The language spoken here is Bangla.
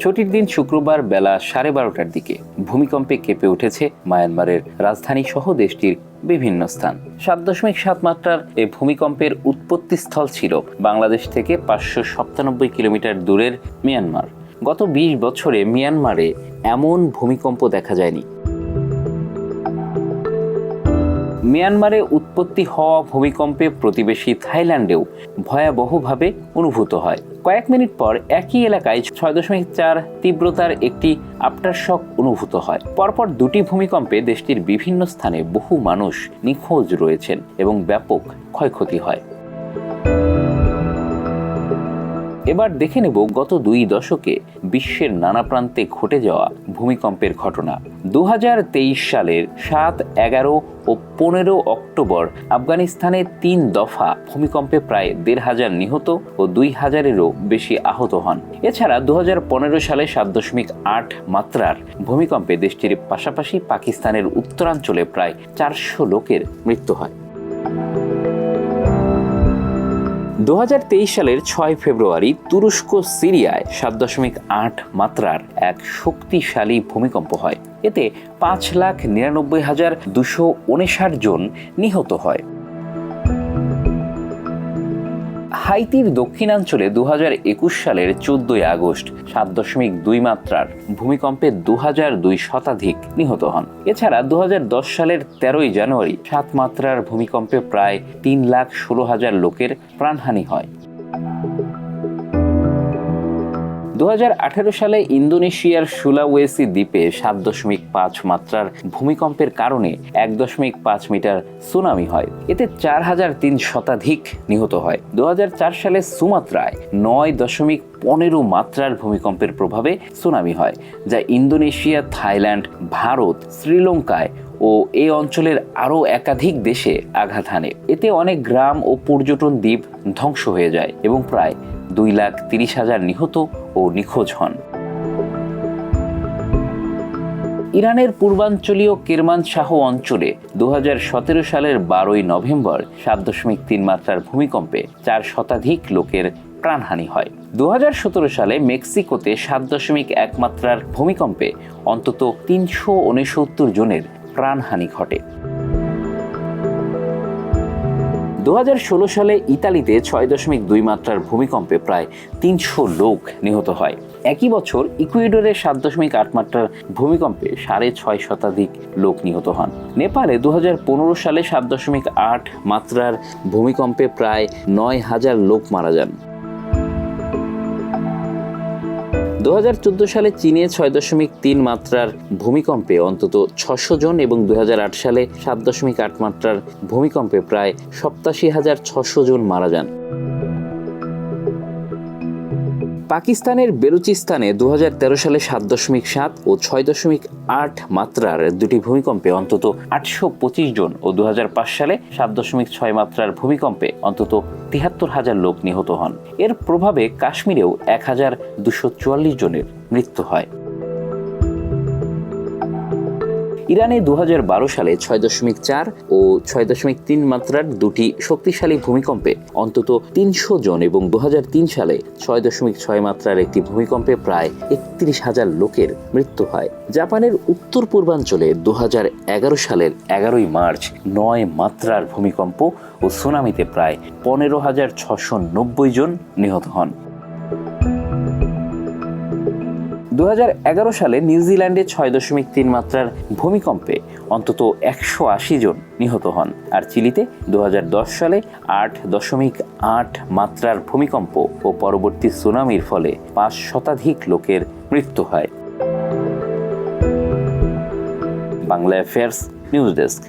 ছুটির দিন শুক্রবার বেলা 12:30টার দিকে ভূমিকম্পে কেঁপে উঠেছে মায়ানমারের রাজধানী সহ দেশটির বিভিন্ন স্থান। 7.7 মাত্রার এই ভূমিকম্পের উৎপত্তিস্থল ছিল বাংলাদেশ থেকে 597 কিলোমিটার দূরের মিয়ানমার। গত 20 বছরে মিয়ানমারে এমন ভূমিকম্প দেখা যায়নি। মিয়ানমারে উৎপত্তি হওয়া ভূমিকম্পে প্রতিবেশী থাইল্যান্ডেও ভয়াবহভাবে অনুভূত হয়। কয়েক মিনিট পর একই এলাকায় 6.4 তীব্রতার একটি আফটারশক অনুভূত হয়। পরপর দুটি ভূমিকম্পে দেশটির বিভিন্ন স্থানে বহু মানুষ নিখোঁজ রয়েছেন এবং ব্যাপক ক্ষয়ক্ষতি হয়। এবার দেখে নেব গত 2 দশকে বিশ্বের নানা প্রান্তে ঘটে যাওয়া ভূমিকম্পের ঘটনা। 2023 সালের 7, 11 ও 15 অক্টোবর আফগানিস্তানে 3 দফা ভূমিকম্পে প্রায় 1,500 নিহত ও 2,000-এরও বেশি আহত হন। এছাড়া 2015 সালে 7.8 মাত্রার ভূমিকম্পে দেশটির পাশাপাশি পাকিস্তানের উত্তরাঞ্চলে প্রায় 400 লোকের মৃত্যু হয়। 2023 সালের 6 ফেব্রুয়ারি তুরস্ক সিরিয়ায় 7.8 মাত্রার এক শক্তিশালী ভূমিকম্প হয়। এতে 5,99,259 জন নিহত হয়। হাইতির দক্ষিণাঞ্চলে 2021 সালের 14 আগস্ট 7.2 মাত্রার ভূমিকম্পে 2002 শতাধিক নিহত হন। এছাড়া 2010 সালের 13 জানুয়ারি 7 মাত্রার ভূমিকম্পে প্রায় 3,16,000 লোকের প্রাণহানি হয়। 2018 সালে ইন্দোনেশিয়ার সুলাওয়েসি দ্বীপে 7.5 মাত্রার ভূমিকম্পের কারণে 1.5 মিটার সুনামি হয়। এতে 4,003 শতাধিক নিহত হয়। 2004 সালে সুমাত্রায় 9.15 মাত্রার ভূমিকম্পের প্রভাবে সুনামি হয়, যা ইন্দোনেশিয়া, থাইল্যান্ড, ভারত, শ্রীলঙ্কায় ও এই অঞ্চলের আরও একাধিক দেশে আঘাত হানে। এতে অনেক গ্রাম ও পর্যটন দ্বীপ ধ্বংস হয়ে যায় এবং প্রায় 2,30,000 নিহত ও নিখোঁজ হন। ইরানের পূর্বাঞ্চলীয় কেরমানশাহ অঞ্চলে 2017 সালের 12 নভেম্বর 7.3 মাত্রার ভূমিকম্পে 4 শতাধিক লোকের প্রাণহানি হয়। 2017 সালে মেক্সিকোতে 7.1 মাত্রার ভূমিকম্পে অন্তত 369 জনের প্রাণহানি ঘটে। 2016 সালে ইতালিতে 6.2 মাত্রার ভূমিকম্পে প্রায় 300 লোক নিহত হয়। একই বছর ইকুয়েডরে 7.8 মাত্রার ভূমিকম্পে 6.5 শতাধিক লোক নিহত হন। নেপালে 2015 সালে 7.8 মাত্রার ভূমিকম্পে প্রায় 9,000 লোক মারা যান। 2014 সালে চীনে 6.3 মাত্রার ভূমিকম্পে অন্তত 600 জন এবং 2008 সালে 7.8 মাত্রার ভূমিকম্পে প্রায় 87,600 জন মারা যান। পাকিস্তানের বেলুচিস্তানে 2013 সালে 7.7 ও 6.8 মাত্রার দুটি ভূমিকম্পে অন্তত 825 জন ও 2005 সালে 7.6 মাত্রার ভূমিকম্পে অন্তত 73,000 লোক নিহত হন। এর প্রভাবে কাশ্মীরেও 1,244 জনের মৃত্যু হয়। ইরানে 2012 সালে 6.4 ও 6.3 মাত্রার দুটি শক্তিশালী ভূমিকম্পে অন্তত 300 জন এবং 2003 সালে 6.6 মাত্রার একটি ভূমিকম্পে প্রায় 31,000 লোকের মৃত্যু হয়। জাপানের উত্তর পূর্বাঞ্চলে 2011 সালের 11 মার্চ 9 মাত্রার ভূমিকম্প ও সুনামিতে প্রায় 15,690 জন নিহত হন। 2011 সালে নিউজিল্যান্ডে 6.3 মাত্রার ভূমিকম্পে অন্তত 180 জন নিহত হন। আর চিলিতে 2010 সালে 8.8 মাত্রার ভূমিকম্প ও পরবর্তী সুনামির ফলে 5 শতাধিক লোকের মৃত্যু হয়। Bangla affairs news desk.